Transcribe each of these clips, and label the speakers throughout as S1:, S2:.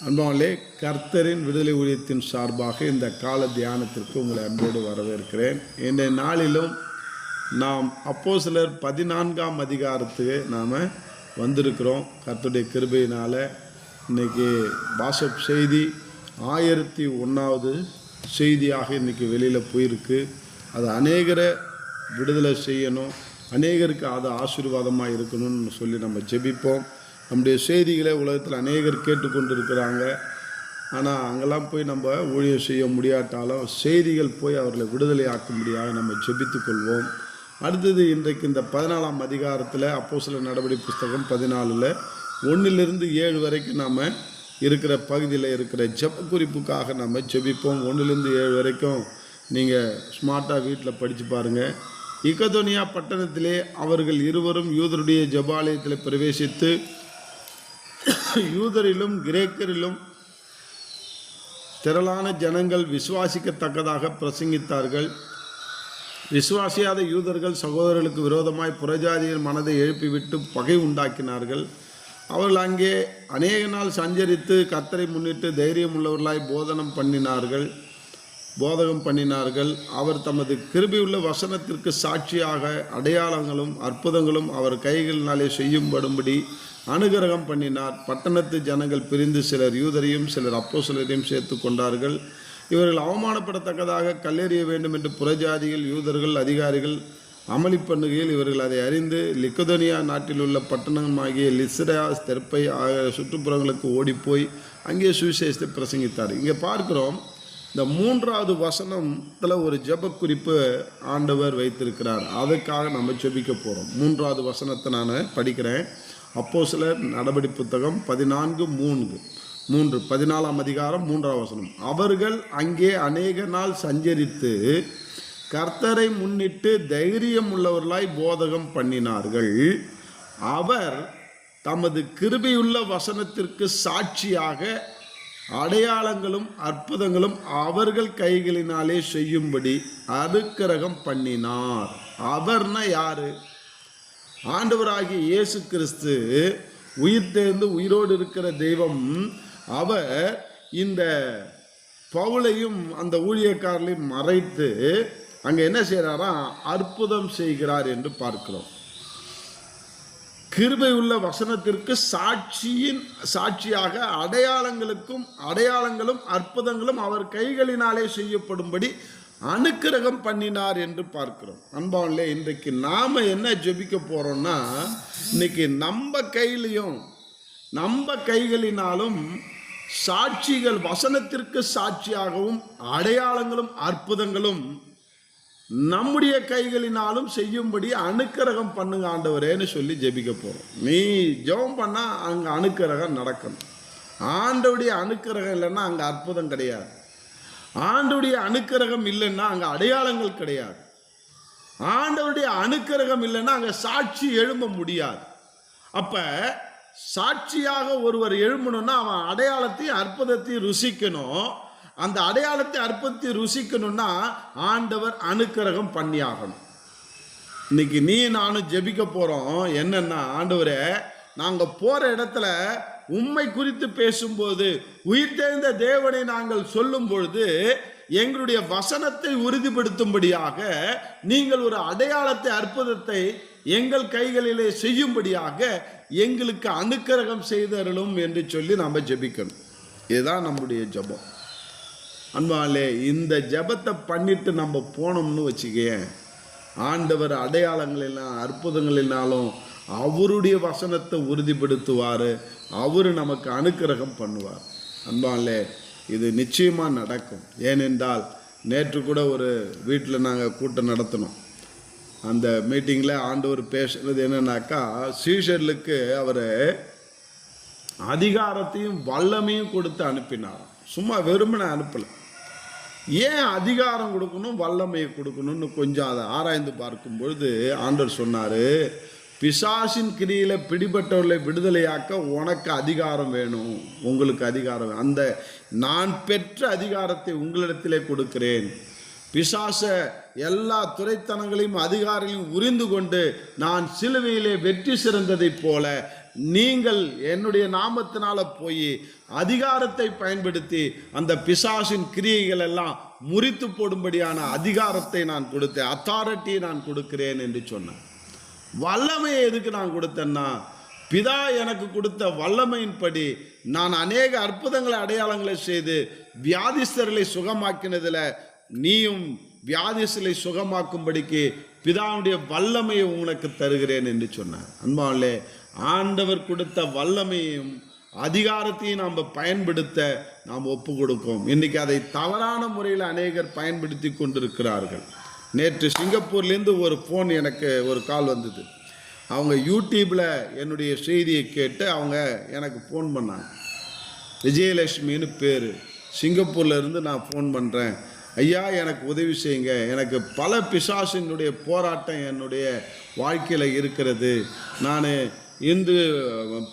S1: அன்பாலே கர்த்தரின் விடுதலை ஊழியத்தின் சார்பாக இந்த கால தியானத்திற்கு உங்களை அன்போடு வரவேற்கிறேன். இன்றைய நாளிலும் நாம் அப்போஸ்தலர் 14ஆம் அதிகாரத்துக்கு நாம் வந்திருக்கிறோம். கர்த்தருடைய கிருபையினால் இன்றைக்கி வாட்ஸ்அப் செய்தி 1001வது செய்தியாக இன்றைக்கி வெளியில் போயிருக்கு. அது அநேகரை விடுதலை செய்யணும், அநேகருக்கு அது ஆசீர்வாதமாக இருக்கணும்னு சொல்லி நம்ம ஜெபிப்போம். நம்முடைய செய்திகளை உலகத்தில் அநேகர் கேட்டுக்கொண்டு இருக்கிறாங்க. ஆனால் அங்கெல்லாம் போய் நம்ம ஊழியம் செய்ய முடியாட்டாலும் செய்திகள் போய் அவர்களை விடுதலை ஆக்கும்படியாக நம்ம ஜெபித்து கொள்வோம். அடுத்தது இன்றைக்கு இந்த 14ஆம் அதிகாரத்தில் அப்போஸ்தலர் நடபடி புஸ்தகம் 14 1 - 7 வரைக்கும் நாம் இருக்கிற பகுதியில் இருக்கிற ஜெப குறிப்புக்காக நம்ம ஜெபிப்போம். 1 - 7 வரைக்கும் நீங்கள் ஸ்மார்ட்டாக வீட்டில் படித்து பாருங்கள். இக்கதோனியா பட்டணத்திலே அவர்கள் இருவரும் யூதருடைய ஜெபாலயத்தில் பிரவேசித்து யூதரிலும் கிரேக்கரிலும் திரளான ஜனங்கள் விசுவாசிக்கத்தக்கதாக பிரசங்கித்தார்கள். விசுவாசியாத யூதர்கள் சகோதரர்களுக்கு விரோதமாய் புறஜாதியின் மனதை எழுப்பிவிட்டு பகை உண்டாக்கினார்கள். அவர்கள் அங்கே அநேக நாள் சஞ்சரித்து கர்த்தரை முன்னிட்டு தைரியம் உள்ளவர்களாய் போதகம் பண்ணினார்கள். அவர் தமது கிருபையுள்ள வசனத்திற்கு சாட்சியாக அடையாளங்களும் அற்புதங்களும் அவர் கைகளினாலே செய்யும்படும்படி அனுகிரகம் பண்ணினார். பட்டணத்து ஜனங்கள் பிரிந்து சிலர் யூதரையும் சிலர் அப்போஸ்தலரையும் சேர்த்து கொண்டார்கள். இவர்கள் அவமானப்படத்தக்கதாக கல்லெறிய வேண்டும் என்று புறஜாதிகள் யூதர்கள் அதிகாரிகள் அமளி பண்ணுகையில் இவர்கள் அதை அறிந்து லிக்கதோனியா நாட்டில் உள்ள பட்டணமாகிய லிஸ்ரா தெர்பை சுற்றுப்புறங்களுக்கு ஓடிப்போய் அங்கே சுவிசேஷத்தை பிரசங்கித்தார். இங்கே பார்க்கிறோம், இந்த 3வது வசனத்தில் ஒரு ஜெப குறிப்பு ஆண்டவர் வைத்திருக்கிறார். அதுக்காக நம்ம ஜெபிக்க போகிறோம். 3வது வசனத்தை நான் படிக்கிறேன். அப்போஸ்தலர் நடபடி புத்தகம் 14:3 14ஆம் அதிகாரம் 3வது வசனம். அவர்கள் அங்கே அநேக நாள் சஞ்சரித்து கர்த்தரை முன்னிட்டு தைரியம் உள்ளவர்களாய் போதகம் பண்ணினார்கள். அவர் தமது கிருபையுள்ள வசனத்திற்கு சாட்சியாக அடையாளங்களும் அற்புதங்களும் அவர்கள் கைகளினாலே செய்யும்படி அனுக்கிரகம் பண்ணினார். அவர்னா யாரு? ஆண்டவராகிய இயேசு கிறிஸ்து, உயிர் தேர்ந்து உயிரோடு இருக்கிற தெய்வம். அவர் இந்த பவுலையும் அந்த ஊழியக்காரர்களையும் மறைத்து அங்கே என்ன செய்கிறாரா? அற்புதம் செய்கிறார் என்று பார்க்கிறோம். கிருபை உள்ள வசனத்திற்கு சாட்சியாக அடையாளங்களும் அற்புதங்களும் அவர் கைகளினாலே செய்யப்படும்படி அனுக்கிரகம் பண்ணினார் என்று பார்க்கிறோம். அன்பானே, இன்றைக்கு நாம் என்ன ஜெபிக்க போகிறோம்னா, இன்னைக்கு நம்ம கைகளினாலும் சாட்சிகள், வசனத்திற்கு சாட்சியாகவும் அடையாளங்களும் அற்புதங்களும் நம்முடைய கைகளினாலும் செய்யும்படி அனுக்கிரகம் பண்ணுங்க ஆண்டவரேன்னு சொல்லி ஜெபிக்க போகிறோம். நீ ஜெபம் பண்ணால் அங்கே அனுக்கிரகம் நடக்கணும். ஆண்டவருடைய அனுக்கிரகம் இல்லைன்னா அங்கே அற்புதம் கிடையாது. ஆண்டவருடைய அனுக்கிரகம் இல்லைன்னா அங்கே அடையாளங்கள் கிடையாது. ஆண்டவருடைய அனுக்கிரகம் இல்லைன்னா அங்கே சாட்சி எழும்ப முடியாது. அப்போ சாட்சியாக ஒருவர் எழும்பணும்னா அவன் அடையாளத்தையும் அற்புதத்தையும் ருசிக்கணும். அந்த அடையாளத்தை அற்புதத்தை ருசிக்கணும்னா ஆண்டவர் அனுக்கிரகம் பண்ணியாகணும். இன்னைக்கு நீ நானும் ஜெபிக்க போகிறோம். என்னன்னா, ஆண்டவரே, நாங்கள் போகிற இடத்துல உம்மை குறித்து பேசும்போது, உயிர் தெரிந்த தேவனை நாங்கள் சொல்லும் பொழுது எங்களுடைய வசனத்தை உறுதிப்படுத்தும்படியாக நீங்கள் ஒரு அடையாளத்தை அற்புதத்தை எங்கள் கைகளிலே செய்யும்படியாக எங்களுக்கு அனுக்கிரகம் செய்தருளும் என்று சொல்லி நம்ம ஜெபிக்கணும். இதுதான் நம்முடைய ஜெபம். அன்பாலே, இந்த ஜெபத்தை பண்ணிட்டு நம்ம போனோம்னு வச்சுக்கேன், ஆண்டவர் அடையாளங்களிலும் அற்புதங்களினாலும் அவருடைய வசனத்தை உறுதிப்படுத்துவார். அவர் நமக்கு அனுக்கிரகம் பண்ணுவார். அன்பாலே, இது நிச்சயமாக நடக்கும். ஏனென்றால் நேற்று கூட ஒரு வீட்டில் நாங்கள் கூட்டம் நடத்தினோம். அந்த மீட்டிங்கில் ஆண்டவர் பேசுகிறது என்னன்னாக்கா, சீஷர்களுக்கு அவர் அதிகாரத்தையும் வல்லமையும் கொடுத்து அனுப்பினாராம். சும்மா வெறுமனை அனுப்பலை. ஏன் அதிகாரம் கொடுக்கணும், வல்லமையை கொடுக்கணும்னு கொஞ்சம் அதை ஆராய்ந்து பார்க்கும் பொழுது ஆண்டவர் சொன்னார், பிசாசின் கிரியில் பிடிபட்டவர்களை விடுதலையாக்க உனக்கு அதிகாரம் வேணும், உங்களுக்கு அதிகாரம். அந்த நான் பெற்ற அதிகாரத்தை உங்களிடத்திலே கொடுக்கிறேன். பிசாச எல்லா துரைத்தனங்களையும் அதிகாரங்களையும் உரிந்து கொண்டு நான் சிலுவையிலே வெற்றி சிறந்ததைப் போல நீங்கள் என்னுடைய நாமத்தினால போய் அதிகாரத்தை பயன்படுத்தி அந்த பிசாசின் கிரியைகள் எல்லாம் முறித்து போடும்படியான அதிகாரத்தை நான் கொடுத்தேன், அத்தாரிட்டியை நான் கொடுக்கிறேன் என்று சொன்னேன். வல்லமையை எதுக்கு நான் கொடுத்தேன்னா, பிதா எனக்கு கொடுத்த வல்லமையின்படி நான் அநேக அற்புதங்களை அடையாளங்களை செய்து வியாதிஸ்தர்களை சுகமாக்கினதில் நீயும் வியாதிஸ்தர்களை சுகமாக்கும்படிக்கு பிதாவுடைய வல்லமையை உனக்கு தருகிறேன் என்று சொன்னார். அன்பாலே, ஆண்டவர் கொடுத்த வல்லமையும் அதிகாரத்தையும் நாம் பயன்படுத்த நாம் ஒப்பு கொடுக்கும். இன்றைக்கி அதை தவறான முறையில் அநேகர் பயன்படுத்தி கொண்டிருக்கிறார்கள். நேற்று சிங்கப்பூர்லேருந்து ஒரு ஃபோன், எனக்கு ஒரு கால் வந்தது. அவங்க யூடியூப்பில் என்னுடைய செய்தியை கேட்டு அவங்க எனக்கு ஃபோன் பண்ணாங்க. விஜயலட்சுமின்னு பேர். சிங்கப்பூர்லேருந்து நான் ஃபோன் பண்ணுறேன், ஐயா எனக்கு உதவி செய்யுங்க, எனக்கு பல பிசாசினுடைய போராட்டம் என்னுடைய வாழ்க்கையில் இருக்கிறது, நான் இன்று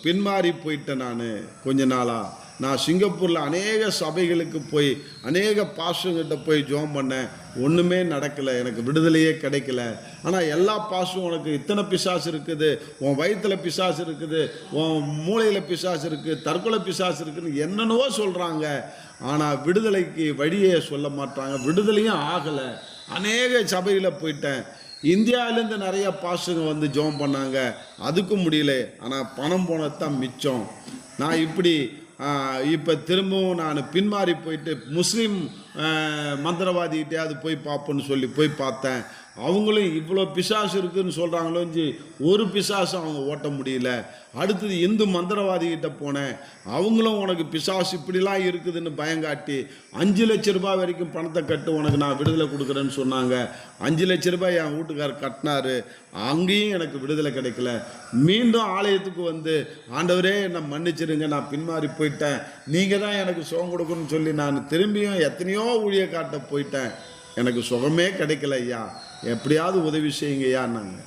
S1: பின்மாறி போயிட்டேன். நான் கொஞ்ச நாளாக நான் சிங்கப்பூரில் அநேக சபைகளுக்கு போய் அநேக பாஸ்டர்கிட்ட போய் ஜெபம் பண்ணேன், ஒன்றுமே நடக்கலை, எனக்கு விடுதலையே கிடைக்கல. ஆனால் எல்லா பாஸ்டரும் உனக்கு இத்தனை பிசாசு இருக்குது, உன் வயிற்றில் பிசாசு இருக்குது, உன் மூளையில் பிசாசு இருக்குது, தற்கொலை பிசாசு இருக்குதுன்னு என்னென்னவோ சொல்கிறாங்க. ஆனால் விடுதலைக்கு வழியே சொல்ல மாட்டாங்க. விடுதலையும் ஆகலை. அநேக சபையில் போயிட்டேன். இந்தியாவிலேருந்து நிறைய பாஸ்டருங்க வந்து ஜெபம் பண்ணாங்க, அதுக்கும் முடியல. ஆனால் பணம் போனது தான் மிச்சம். நான் இப்படி இப்போ திரும்பவும் நான் பின்மாறி போயிட்டு முஸ்லீம் மந்திரவாதிகிட்டே போய் பார்ப்போன்னு சொல்லி போய் பார்த்தேன். அவங்களும் இவ்வளோ பிசாசு இருக்குதுன்னு சொல்கிறாங்களோஞ்சி ஒரு பிசாசும் அவங்க ஓட்ட முடியல. அடுத்தது இந்து மந்திரவாதிகிட்ட போனேன், அவங்களும் உனக்கு பிசாசு இப்படிலாம் இருக்குதுன்னு பயங்காட்டி 5 லட்ச ரூபாய் வரைக்கும் பணத்தை கட்டு, உனக்கு நான் விடுதலை கொடுக்குறேன்னு சொன்னாங்க. 5 லட்ச ரூபாய் என் வீட்டுக்காரர் கட்டினாரு, அங்கேயும் எனக்கு விடுதலை கிடைக்கல. மீண்டும் ஆலயத்துக்கு வந்து, ஆண்டவரே என்னை மன்னிச்சிருங்க, நான் பின்மாறி போயிட்டேன், நீங்கள் தான் எனக்கு சுகம் கொடுக்கணும்னு சொல்லி நான் திரும்பியும் எத்தனையோ ஊழிய காட்ட போயிட்டேன், எனக்கு சுகமே கிடைக்கல ஐயா, எப்படியாவது உதவி செய்யுங்க ஐயான்னாங்க.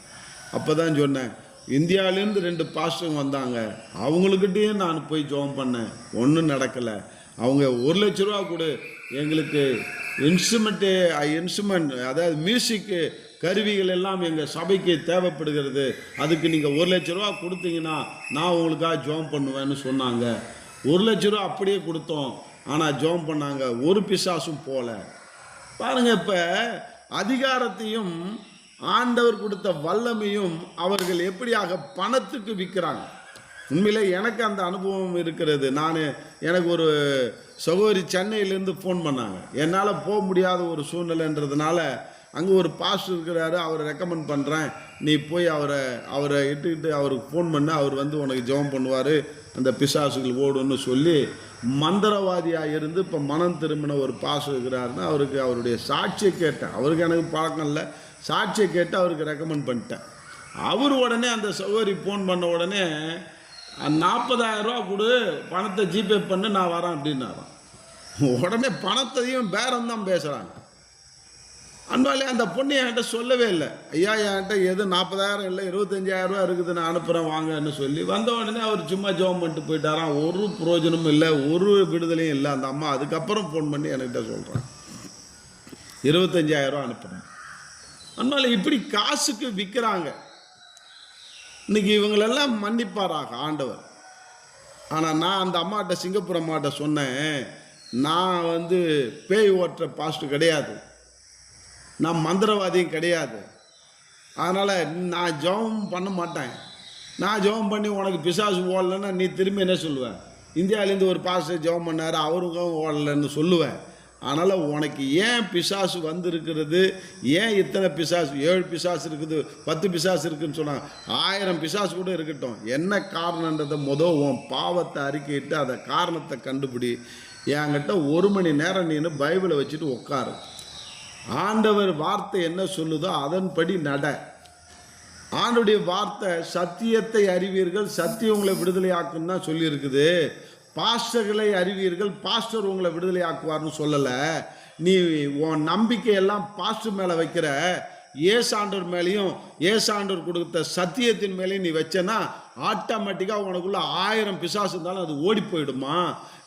S1: அப்போ தான் சொன்னேன், இந்தியாவிலேருந்து 2 பாஸ்டருங்க வந்தாங்க, அவங்களுக்கிட்டேயும் நான் போய் ஜெபம் பண்ணேன், ஒன்றும் நடக்கலை. அவங்க 1 லட்ச ரூபா கொடு, எங்களுக்கு இன்ஸ்ட்ருமெண்ட் அதாவது மியூசிக்கு கருவிகள் எல்லாம் எங்கள் சபைக்கு தேவைப்படுகிறது, அதுக்கு நீங்கள் 1 லட்ச ரூபா கொடுத்தீங்கன்னா நான் உங்களுக்காக ஜெபம் பண்ணுவேன்னு சொன்னாங்க. 1 லட்ச ரூபா அப்படியே கொடுத்தோம். ஆனால் ஜெபம் பண்ணாங்க, ஒரு பிசாசும் போல. பாருங்க, இப்போ அதிகாரத்தையும் ஆண்டவர் கொடுத்த வல்லமையும் அவர்கள் எப்படியாக பணத்துக்கு விற்கிறாங்க. உண்மையிலே எனக்கு அந்த அனுபவம் இருக்கிறது. எனக்கு ஒரு சகோதரி சென்னையிலேருந்து ஃபோன் பண்ணாங்க, என்னால் போக முடியாத ஒரு சூழ்நிலைன்றதுனால அங்கே ஒரு பாஸ்டர் இருக்கிறாரு, அவரை ரெக்கமெண்ட் பண்ணுறேன், நீ போய் அவரை இட்டுக்கிட்டு அவருக்கு ஃபோன் பண்ண, அவர் வந்து உனக்கு ஜெபம் பண்ணுவார், அந்த பிசாசுகள் ஓடுன்னு சொல்லி மந்திரவாதியாக இருந்து இப்போ மனம் திரும்பின ஒரு பாஸ்டர் இருக்கிறாருன்னு அவருக்கு அவருடைய சாட்சியை கேட்டேன். அவருக்கு எனக்கு பழக்கம் இல்லை, சாட்சியை கேட்டு அவருக்கு ரெக்கமெண்ட் பண்ணிட்டேன். அவர் உடனே அந்த சகோதரி ஃபோன் பண்ண உடனே 40,000 ரூபா கொடு, பணத்தை ஜிபே பண்ணு, நான் வரேன் அப்படின்னாராம். உடனே பணத்தையும் பேரம் தான் பேசுகிறாங்க. அன்பாலே அந்த பொண்ணு என்கிட்ட சொல்லவே இல்லை, ஐயா என்கிட்ட எது 40,000 இல்லை 25,000 ரூபா இருக்குது, நான் அனுப்புகிறேன் வாங்கன்னு சொல்லி வந்த உடனே அவர் சும்மா ஜெபம் பண்ணிட்டு போயிட்டாராம். ஒரு பிரயோஜனமும் இல்லை, ஒரு விடுதலையும் இல்லை. அந்த அம்மா அதுக்கப்புறம் ஃபோன் பண்ணி என்கிட்ட சொல்கிறேன், 25,000 ரூபா அனுப்புகிறேன். அன்பாலே இப்படி காசுக்கு விற்கிறாங்க. இன்னைக்கு இவங்களெல்லாம் மன்னிப்பாராக ஆண்டவர். ஆனால் நான் அந்த அம்மாட்ட, சிங்கப்பூர் அம்மாட்ட சொன்னேன், நான் வந்து பேய் ஓட்டுற பாஸ்டர் கிடையாது, நான் மந்திரவாதியும் கிடையாது, அதனால் நான் ஜெபம் பண்ண மாட்டேன். நான் ஜெபம் பண்ணி உனக்கு பிசாசு ஓடலைன்னா நீ திரும்பி என்ன சொல்லுவேன், இந்தியாவிலேருந்து ஒரு பாஸ்டர் ஜெபம் பண்ணார் அவருக்கும் ஓடலைன்னு சொல்லுவேன். அதனால் உனக்கு ஏன் பிசாசு வந்திருக்கிறது, ஏன் இத்தனை பிசாசு, 7 பிசாசு இருக்குது 10 பிசாசு இருக்குதுன்னு சொன்னாங்க, 1000 பிசாசு கூட இருக்கட்டும், என்ன காரணன்றதை உன் பாவத்தை அறிக்கையிட்டு அதை காரணத்தை கண்டுபிடி, என்கிட்ட 1 மணி நேரம் நீனு பைபிளை வச்சுட்டு உட்காரு, ஆண்டவர் வார்த்தை என்ன சொல்லுதோ அதன்படி நட. ஆண்டவருடைய வார்த்தை சத்தியத்தை அறிவீர்கள், சத்தியம் உங்களை விடுதலை ஆக்குன்னு தான் சொல்லியிருக்குது. பாஸ்டர்களை அறிவீர்கள், பாஸ்டர் உங்களை விடுதலை ஆக்குவார்னு சொல்லலை. நீ உன் நம்பிக்கையெல்லாம் பாஸ்டர் மேலே வைக்கிற, ஏசாண்டவர் மேலேயும் ஏசாண்டவர் கொடுத்த சத்தியத்தின் மேலேயும் நீ வச்சனா ஆட்டோமேட்டிக்காக உனக்குள்ள 1000 பிசாசு இருந்தாலும் அது ஓடி போயிடுமா.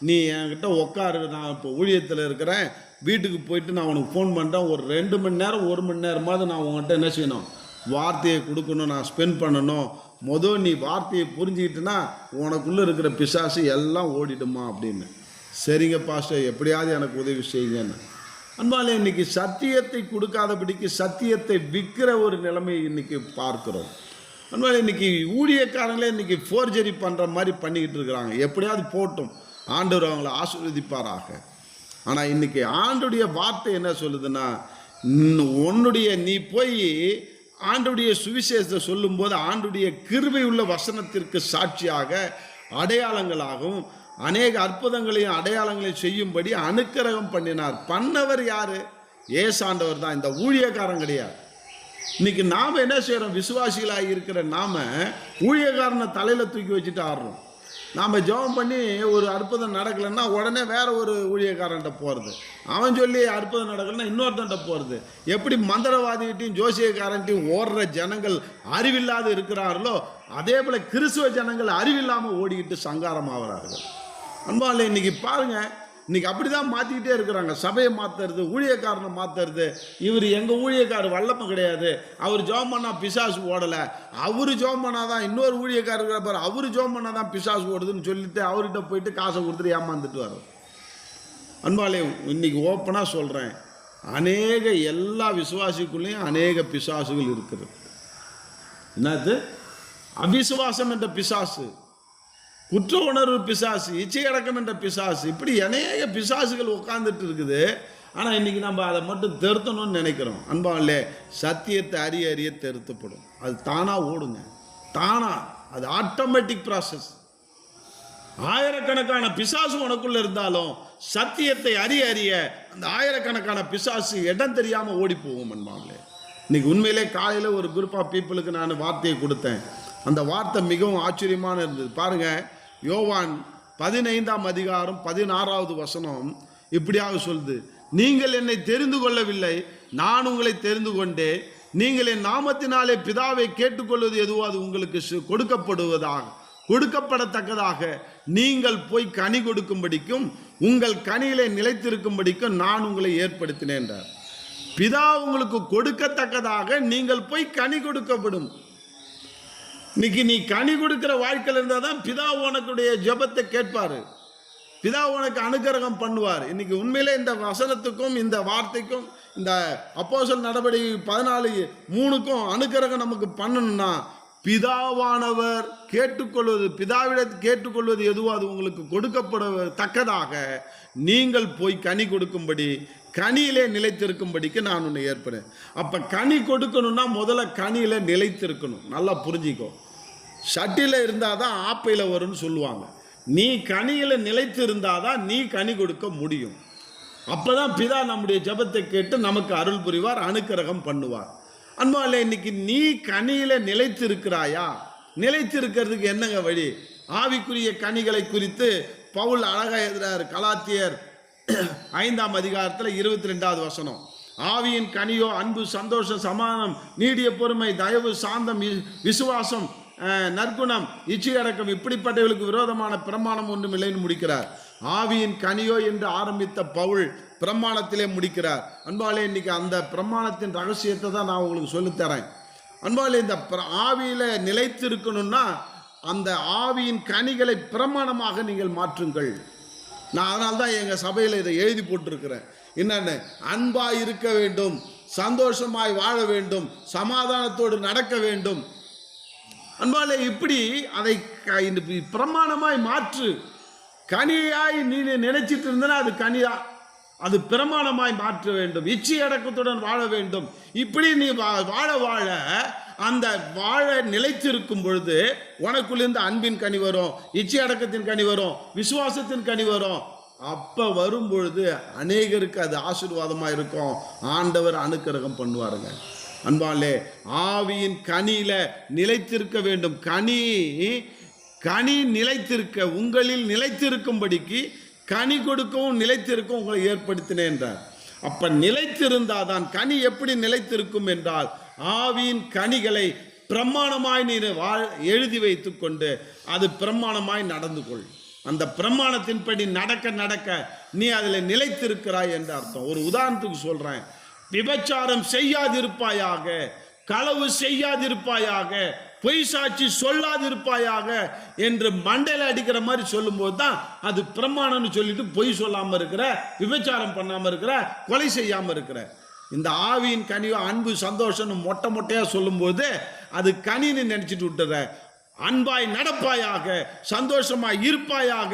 S1: நீ என்கிட்ட உட்காரு, நான் இப்போ ஊழியத்தில் இருக்கிறேன், வீட்டுக்கு போயிட்டு நான் உனக்கு ஃபோன் பண்ணுறேன், ஒரு 2 மணி நேரம் 1 மணி நேரமாவது நான் உங்கள்கிட்ட என்ன செய்யணும், வார்த்தையை கொடுக்கணும், நான் ஸ்பெண்ட் பண்ணணும், நீ வார்த்தையை புரிஞ்சுக்கிட்டுனா உனக்குள்ளே இருக்கிற பிசாசு எல்லாம் ஓடிடுமா அப்படின்னு. சரிங்க பாஸ்டர், எப்படியாவது எனக்கு உதவி செய்யுங்கன்னு. அன்பாலே, இன்னைக்கு சத்தியத்தை கொடுக்காதபடிக்கு சத்தியத்தை விற்கிற ஒரு நிலைமை இன்னைக்கு பார்க்கிறோம். அன்பாலே, இன்னைக்கு ஊழியக்காரங்களே இன்னைக்கு ஃபோர்ஜரி பண்ணுற மாதிரி பண்ணிக்கிட்டு இருக்கிறாங்க. எப்படியாவது போட்டும், ஆண்டவர் அவங்களை ஆசீர்வதிப்பாராக. ஆனால் இன்னைக்கு ஆண்டுடைய வார்த்தை என்ன சொல்லுதுன்னா, நீ போய் ஆண்டுடைய சுவிசேஷத்தை சொல்லும்போது ஆண்டுடைய கிருபை உள்ள வசனத்திற்கு சாட்சியாக அடையாளங்களாகவும் அநேக அற்புதங்களையும் அடையாளங்களையும் செய்யும்படி அனுக்கிரகம் பண்ணினார். பண்ணவர் யாரு? ஏசாண்டவர் தான், இந்த ஊழியக்காரன் கிடையாது. இன்னைக்கு நாம் என்ன செய்கிறோம்? விசுவாசிகளாக இருக்கிற நாம ஊழியக்காரனை தலையில் தூக்கி வச்சுட்டு ஆடுறோம். நாம் ஜெபம் பண்ணி ஒரு அற்புதம் நடக்கலைன்னா உடனே வேற ஒரு ஊழியக்காரன்ட்ட போகிறது. அவன் சொல்லி அற்புதம் நடக்கலைன்னா இன்னொருத்தன்ட்ட போகிறது. எப்படி மந்திரவாதிகிட்டையும் ஜோசியக்காரன்ட்டையும் ஓடுற ஜனங்கள் அறிவில்லாத இருக்கிறார்களோ அதே போல் கிறிஸ்துவ ஜனங்கள் அறிவில்லாமல் ஓடிக்கிட்டு சங்காரம் ஆகிறார்கள். அன்பாலே, இன்னைக்கு பாருங்கள், இன்னைக்கு அப்படி தான் மாற்றிக்கிட்டே இருக்கிறாங்க. சபையை மாற்றுறது, ஊழியக்காரனை மாற்றுறது. இவர் எங்கள் ஊழியக்காரர் வல்லமை கிடையாது, அவர் ஜெபம் பண்ணால் பிசாசு ஓடலை, அவர் ஜெபம் பண்ணாதான் இன்னொரு ஊழியக்காரர் இருக்கிற அவர் ஜெபம் பண்ணால் தான் பிசாசு ஓடுதுன்னு சொல்லிட்டு அவர்கிட்ட போயிட்டு காசை கொடுத்துட்டு ஏமாந்துட்டு வரோம். அன்பாலே, இன்னைக்கு ஓப்பனாக சொல்கிறேன், அநேக எல்லா விசுவாசிக்குள்ளேயும் அநேக பிசாசுகள் இருக்குது. என்னது? அவிசுவாசம் என்ற பிசாசு, குற்ற உணர்வு பிசாசு, இச்சையடக்கம் என்ற பிசாசு, இப்படி அநேக பிசாசுகள் உட்காந்துட்டு இருக்குது. ஆனால் இன்னைக்கு நம்ம அதை மட்டும் திருத்தணும்னு நினைக்கிறோம். அன்பாலே, சத்தியத்தை அறிய அறிய திருத்தப்படும். அது தானாக ஓடுங்க, தானா, அது ஆட்டோமேட்டிக் ப்ராசஸ். ஆயிரக்கணக்கான பிசாசு உனக்குள்ள இருந்தாலும் சத்தியத்தை அறிய அறிய அந்த ஆயிரக்கணக்கான பிசாசு இடம் தெரியாமல் ஓடி போகும். அன்பாலே, இன்னைக்கு உண்மையிலே காலையில் ஒரு குரூப் ஆஃப் பீப்புளுக்கு நான் வார்த்தையை கொடுத்தேன். அந்த வார்த்தை மிகவும் ஆச்சரியமான இருந்தது. பாருங்க, யோவான் 15ஆம் அதிகாரம் 16வது வசனம் இப்படியாக சொல்லுது, நீங்கள் என்னை தெரிந்து கொள்ளவில்லை, நான் உங்களை தெரிந்து கொண்டேன். நீங்கள் என் நாமத்தினாலே பிதாவை கேட்டுக்கொள்வது எதுவோ அது உங்களுக்கு கொடுக்கப்படத்தக்கதாக நீங்கள் போய் கனி கொடுக்கும்படிக்கும் உங்கள் கனியிலே நிலைத்திருக்கும்படிக்கும் நான் உங்களை ஏற்படுத்தினேன் என்றார். பிதா உங்களுக்கு கொடுக்கத்தக்கதாக நீங்கள் போய் கனி கொடுக்கப்படும். இன்னைக்கு நீ கனி கொடுக்கிற வாழ்க்கையில் இருந்தால் தான் பிதா உனக்குடைய ஜெபத்தை கேட்பார், பிதா உனக்கு அனுக்கிரகம் பண்ணுவார். இன்னைக்கு உண்மையிலே இந்த வசனத்துக்கும் இந்த வார்த்தைக்கும் இந்த அப்போஸ்தலர் நடவடிக்கை 14:3க்கும் அனுக்கிரகம் நமக்கு பண்ணணும்னா பிதாவானவர் பிதாவிடத்தில் கேட்டுக்கொள்வது எதுவோ அது உங்களுக்கு கொடுக்கப்படத்தக்கதாக நீங்கள் போய் கனி கொடுக்கும்படி கனியிலே நிலைத்திருக்கும்படிக்கு நான் உன்னை ஏற்படுறேன். அப்போ கனி கொடுக்கணும்னா முதல்ல கனியில நிலைத்திருக்கணும். நல்லா புரிஞ்சிக்கோ. சட்டியில் இருந்தால் தான் ஆப்பையில் வரும்னு சொல்லுவாங்க. நீ கனியில் நிலைத்து இருந்தால் தான் நீ கனி கொடுக்க முடியும். அப்போ தான் பிதா நம்முடைய ஜெபத்தை கேட்டு நமக்கு அருள் புரிவார், அனுக்கிரகம் பண்ணுவார். அன்பாலே, இன்னைக்கு நீ கனியில நிலைத்து இருக்கிறாயா? நிலைத்து இருக்கிறதுக்கு என்னங்க வழி? ஆவிக்குரிய கனிகளை குறித்து பவுல் அழகா எழுதுறார். கலாத்தியர் 5ஆம் அதிகாரத்தில் 22வது வசனம், ஆவியின் கனியோ அன்பு, சந்தோஷம், சமாதானம், நீடிய பொறுமை, தயவு, சாந்தம், விசுவாசம், நற்குணம், இச்சையடக்கம், இப்படிப்பட்டவர்களுக்கு விரோதமான பிரமாணம் ஒன்றும் இல்லைன்னு முடிக்கிறார். ஆவியின் கனியோ என்று ஆரம்பித்த பவுல் பிரமாணத்திலே முடிக்கிறார். அன்பாலே, இன்னைக்கு அந்த பிரமாணத்தின் ரகசியத்தை தான் நான் உங்களுக்கு சொல்லித்தரேன். அன்பாலே, இந்த ஆவியில நிலைத்து இருக்கணும்னா அந்த ஆவியின் கனிகளை பிரமாணமாக நீங்கள் மாற்றுங்கள். நான் அதனால்தான் எங்கள் சபையில் இதை எழுதி போட்டிருக்கிறேன். என்னென்ன? அன்பாய் இருக்க வேண்டும், சந்தோஷமாய் வாழ வேண்டும், சமாதானத்தோடு நடக்க வேண்டும். அன்பாலே, இப்படி அதை பிரமாணமாய் மாற்று. கனியாய் நீ நினைச்சிட்டு இருந்தனா அது கனியா, அது பிரமாணமாய் மாற்ற வேண்டும். இச்சை அடக்கத்துடன் வாழ வேண்டும். இப்படி நீ வாழ வாழ அந்த வாழ நிலைத்திருக்கும் பொழுது உனக்குள்ளிருந்து அன்பின் கனி வரும், இச்சை அடக்கத்தின் கனி வரும், விசுவாசத்தின் கனி வரும். அப்போ வரும் பொழுது அநேகருக்கு அது ஆசீர்வாதமாக இருக்கும். ஆண்டவர் அனுக்கிரகம் பண்ணுவாருங்க. அன்பாலே, ஆவியின் கனியில நிலைத்திருக்க வேண்டும். கனி நிலைத்திருக்க, உங்களில் நிலைத்திருக்கும்படிக்கு கனி கொடுக்கவும் நிலைத்திருக்கவும் உங்களை ஏற்படுத்தினேன் என்றார். அப்ப நிலைத்திருந்தாதான். கனி எப்படி நிலைத்திருக்கும் என்றால் ஆவியின் கனிகளை பிரமாணமாய் நீ எழுதி வைத்து கொண்டு அது பிரமாணமாய் நடந்து கொள். அந்த பிரமாணத்தின்படி நடக்க நடக்க நீ அதில் நிலைத்திருக்கிறாய் என்று அர்த்தம். ஒரு உதாரணத்துக்கு சொல்றேன். விபச்சாரம் செய்யாதிருப்பாயாக, களவு செய்யாதிருப்பாயாக, பொய் சாட்சி சொல்லாதிருப்பாயாக என்று மண்டையில் அடிக்கிற மாதிரி சொல்லும்போது தான் அது பிரமாணம்னு சொல்லிட்டு பொய் சொல்லாமல் இருக்கிற, விபச்சாரம் பண்ணாமல் இருக்கிற, கொலை செய்யாமல் இருக்கிற. இந்த ஆவியின் கனியோ அன்பு சந்தோஷம்னு மொட்டையாக சொல்லும்போது அது கனின்னு நினைச்சிட்டு விட்டுற. அன்பாய் நடப்பாயாக, சந்தோஷமாய் இருப்பாயாக,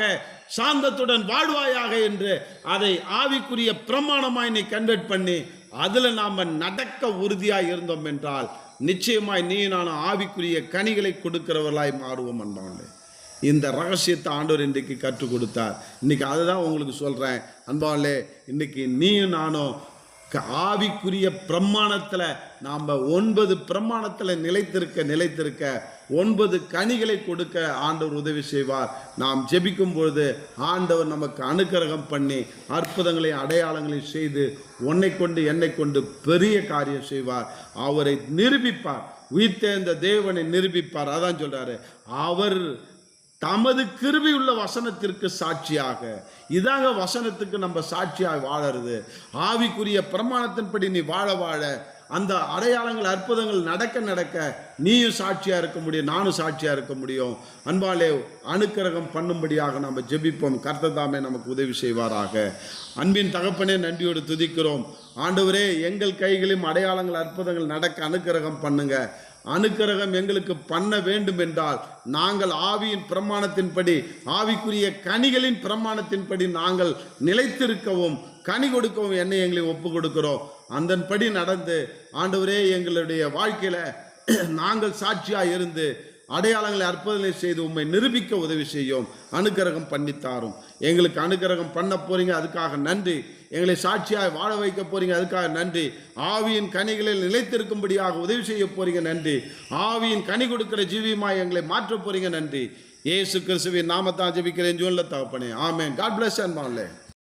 S1: சாந்தத்துடன் வாழ்வாயாக என்று அதை ஆவிக்குரிய பிரமாணமாய் நீ கன்வெர்ட் பண்ணி அதில் நாம் நடக்க உறுதியாக இருந்தோம் என்றால் நிச்சயமாய் நீ நானும் ஆவிக்குரிய கனிகளை கொடுக்கிறவர்களாய் மாறுவோம் அன்பானே. இந்த ரகசியத்தை ஆண்டவர் இன்றைக்கு கற்றுக் கொடுத்தார். இன்னைக்கு அதுதான் உங்களுக்கு சொல்கிறேன் அன்பானே. இன்னைக்கு நீயும் நானும் ஆவிக்குரிய பிரமாணத்தில் நாம் 9 பிரமாணத்தில் நிலைத்திருக்க 9 கனிகளை கொடுக்க ஆண்டவர் உதவி செய்வார். நாம் ஜெபிக்கும் பொழுது ஆண்டவர் நமக்கு அனுக்கிரகம் பண்ணி அற்புதங்களை அடையாளங்களை செய்து உன்னை கொண்டு என்னை கொண்டு பெரிய காரியம் செய்வார். அவரை நிரூபிப்பார். உயிர்த்தெழுந்த தேவனை நிரூபிப்பார். அதான் சொல்றாரு, அவர் தமது கிருபை உள்ள வசனத்திற்கு சாட்சியாக. இதாங்க வசனத்துக்கு நம்ம சாட்சியாக வாழறது. ஆவிக்குரிய பிரமாணத்தின்படி நீ வாழ அந்த அடையாளங்கள் அற்புதங்கள் நடக்க நீயும் சாட்சியாக இருக்க முடியும், நானும் சாட்சியாக இருக்க முடியும். அன்பாலே அனுக்கிரகம் பண்ணும்படியாக நம்ம ஜெபிப்போம். கர்த்தர் தாமே நமக்கு உதவி செய்வாராக. அன்பின் தகப்பனே, நன்றியோடு துதிக்கிறோம். ஆண்டவரே, எங்கள் கைகளிலும் அடையாளங்கள் அற்புதங்கள் நடக்க அனுக்கிரகம் பண்ணுங்க. அனுக்கிரகம் எங்களுக்கு பண்ண வேண்டும் என்றால் நாங்கள் ஆவியின் பிரமாணத்தின்படி, ஆவிக்குரிய கனிகளின் பிரமாணத்தின்படி நாங்கள் நிலைத்திருக்கவும் கனி கொடுக்கவும் என்னை எங்களை ஒப்பு கொடுக்கிறோம். அதன்படி நடந்து ஆண்டவரே எங்களுடைய வாழ்க்கையில் நாங்கள் சாட்சியாக இருந்து அடையாளங்களை அற்புதங்களை செய்து உம்மை நிரூபிக்க உதவி செய்யும். அனுக்கிரகம் பண்ணித்தாரும். எங்களுக்கு அனுக்கிரகம் பண்ண போறீங்க, அதுக்காக நன்றி. எங்களை சாட்சியாக வாழ வைக்க போறீங்க, அதுக்காக நன்றி. ஆவியின் கனிகளில் நிலைத்திருக்கும்படியாக உதவி செய்ய போறீங்க, நன்றி. ஆவியின் கனி கொடுக்கிற ஜீவியமாய் எங்களை மாற்ற போறீங்க, நன்றி. இயேசு கிறிஸ்துவின் நாமத்தான் ஜெபிக்கிறேன் ஜீவனுள்ள தகப்பனே, ஆமென். காட் பிளஸ் அன்பாலே.